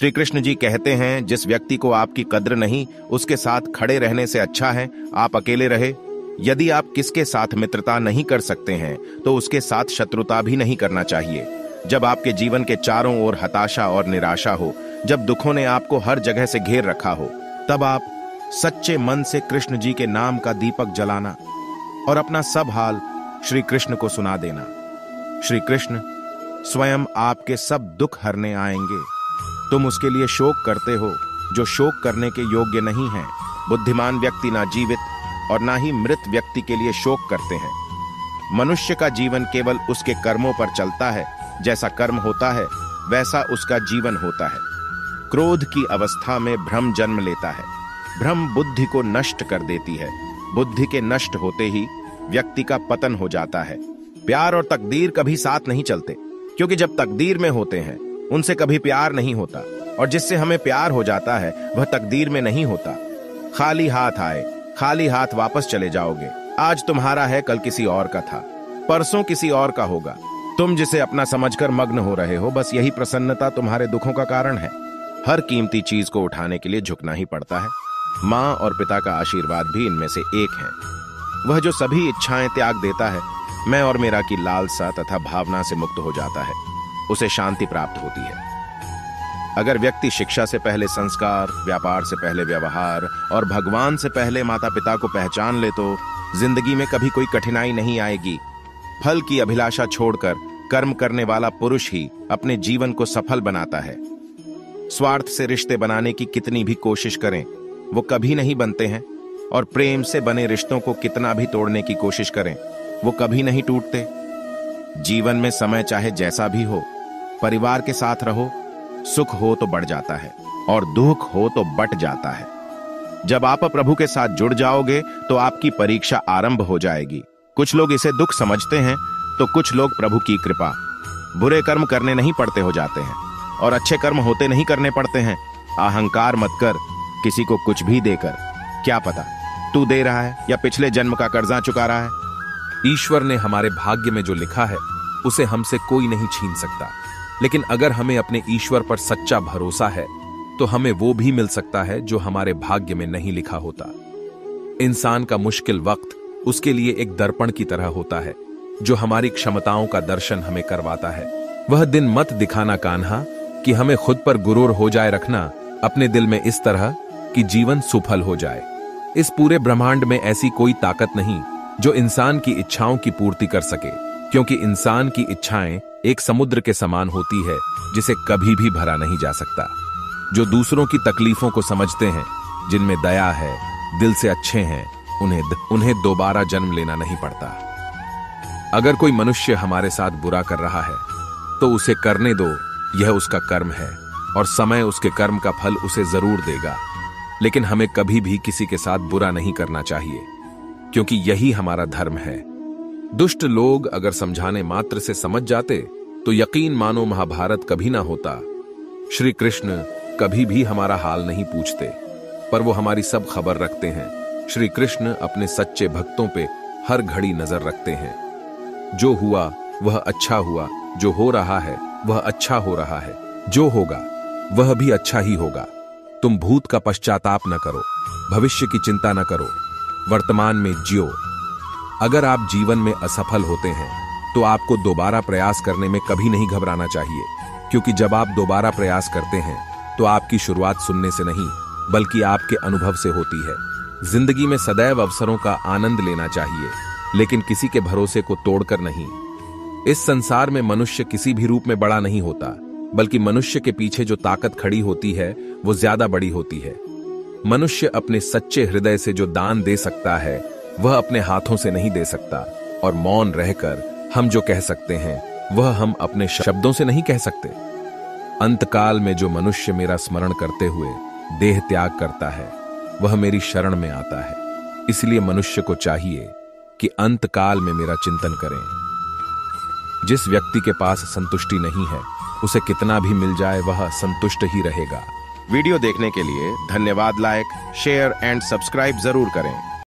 श्री कृष्ण जी कहते हैं, जिस व्यक्ति को आपकी कद्र नहीं, उसके साथ खड़े रहने से अच्छा है आप अकेले रहे। यदि आप किसके साथ मित्रता नहीं कर सकते हैं तो उसके साथ शत्रुता भी नहीं करना चाहिए। जब आपके जीवन के चारों ओर हताशा और निराशा हो, जब दुखों ने आपको हर जगह से घेर रखा हो, तब आप सच्चे मन से कृष्ण जी के नाम का दीपक जलाना और अपना सब हाल श्री कृष्ण को सुना देना। श्री कृष्ण स्वयं आपके सब दुख हरने आएंगे। तुम उसके लिए शोक करते हो जो शोक करने के योग्य नहीं है। बुद्धिमान व्यक्ति ना जीवित और ना ही मृत व्यक्ति के लिए शोक करते हैं। मनुष्य का जीवन केवल उसके कर्मों पर चलता है। जैसा कर्म होता है वैसा उसका जीवन होता है। क्रोध की अवस्था में भ्रम जन्म लेता है। भ्रम बुद्धि को नष्ट कर देती है। बुद्धि के नष्ट होते ही व्यक्ति का पतन हो जाता है। प्यार और तकदीर कभी साथ नहीं चलते, क्योंकि जब तकदीर में होते हैं उनसे कभी प्यार नहीं होता, और जिससे हमें प्यार हो जाता है वह तकदीर में नहीं होता। खाली हाथ आए खाली हाथ वापस चले जाओगे। आज तुम्हारा है, कल किसी और का था, परसों किसी और का होगा। तुम जिसे अपना समझकर मग्न हो रहे हो, बस यही प्रसन्नता तुम्हारे दुखों का कारण है। हर कीमती चीज को उठाने के लिए झुकना ही पड़ता है। माँ और पिता का आशीर्वाद भी इनमें से एक है। वह जो सभी इच्छाएं त्याग देता है, मैं और मेरा की लालसा तथा भावना से मुक्त हो जाता है, उसे शांति प्राप्त होती है। अगर व्यक्ति शिक्षा से पहले संस्कार, व्यापार से पहले व्यवहार और भगवान से पहले माता पिता को पहचान ले तो जिंदगी में कभी कोई कठिनाई नहीं आएगी। फल की अभिलाषा छोड़कर कर्म करने वाला पुरुष ही अपने जीवन को सफल बनाता है। स्वार्थ से रिश्ते बनाने की कितनी भी कोशिश करें, वो कभी नहीं बनते हैं, और प्रेम से बने रिश्तों को कितना भी तोड़ने की कोशिश करें, वो कभी नहीं टूटते। जीवन में समय चाहे जैसा भी हो, परिवार के साथ रहो। सुख हो तो बढ़ जाता है और दुख हो तो बट जाता है। जब आप प्रभु के साथ जुड़ जाओगे तो आपकी परीक्षा आरंभ हो जाएगी। कुछ लोग इसे दुख समझते हैं तो कुछ लोग प्रभु की कृपा। बुरे कर्म करने नहीं पड़ते हो जाते हैं और अच्छे कर्म होते नहीं करने पड़ते हैं। अहंकार मत कर किसी को कुछ भी देकर, क्या पता तू दे रहा है या पिछले जन्म का कर्जा चुका रहा है। ईश्वर ने हमारे भाग्य में जो लिखा है उसे हमसे कोई नहीं छीन सकता, लेकिन अगर हमें अपने ईश्वर पर सच्चा भरोसा है तो हमें वो भी मिल सकता है जो हमारे भाग्य में नहीं लिखा होता। इंसान का मुश्किल वक्त उसके लिए एक दर्पण की तरह होता है जो हमारी क्षमताओं का दर्शन हमें करवाता है। वह दिन मत दिखाना कान्हा कि हमें खुद पर गुरूर हो जाए रखना अपने दिल में इस तरह कि जीवन सुफल हो जाए। इस पूरे ब्रह्मांड में ऐसी कोई ताकत नहीं जो इंसान की इच्छाओं की पूर्ति कर सके, क्योंकि इंसान की इच्छाएं एक समुद्र के समान होती है जिसे कभी भी भरा नहीं जा सकता। जो दूसरों की तकलीफों को समझते हैं, जिनमें दया है, दिल से अच्छे हैं, उन्हें दोबारा जन्म लेना नहीं पड़ता। अगर कोई मनुष्य हमारे साथ बुरा कर रहा है तो उसे करने दो, यह उसका कर्म है और समय उसके कर्म का फल उसे जरूर देगा। लेकिन हमें कभी भी किसी के साथ बुरा नहीं करना चाहिए, क्योंकि यही हमारा धर्म है। दुष्ट लोग अगर समझाने मात्र से समझ जाते तो यकीन मानो महाभारत कभी ना होता। श्री कृष्ण कभी भी हमारा हाल नहीं पूछते, पर वो हमारी सब खबर रखते हैं। श्री कृष्ण अपने सच्चे भक्तों पे हर घड़ी नजर रखते हैं। जो हुआ वह अच्छा हुआ, जो हो रहा है वह अच्छा हो रहा है, जो होगा वह भी अच्छा ही होगा। तुम भूत का पश्चाताप न करो, भविष्य की चिंता न करो, वर्तमान में जियो। अगर आप जीवन में असफल होते हैं तो आपको दोबारा प्रयास करने में कभी नहीं घबराना चाहिए, क्योंकि जब आप दोबारा प्रयास करते हैं तो आपकी शुरुआत सुनने से नहीं बल्कि आपके अनुभव से होती है। जिंदगी में सदैव अवसरों का आनंद लेना चाहिए, लेकिन किसी के भरोसे को तोड़कर नहीं। इस संसार में मनुष्य किसी भी रूप में बड़ा नहीं होता, बल्कि मनुष्य के पीछे जो ताकत खड़ी होती है वो ज्यादा बड़ी होती है। मनुष्य अपने सच्चे हृदय से जो दान दे सकता है वह अपने हाथों से नहीं दे सकता, और मौन रहकर हम जो कह सकते हैं वह हम अपने शब्दों से नहीं कह सकते। अंतकाल में जो मनुष्य मेरा स्मरण करते हुए देह त्याग करता है वह मेरी शरण में आता है। इसलिए मनुष्य को चाहिए कि अंतकाल में मेरा चिंतन करें। जिस व्यक्ति के पास संतुष्टि नहीं है उसे कितना भी मिल जाए वह संतुष्ट ही रहेगा। वीडियो देखने के लिए धन्यवाद। लाइक, शेयर एंड सब्सक्राइब जरूर करें।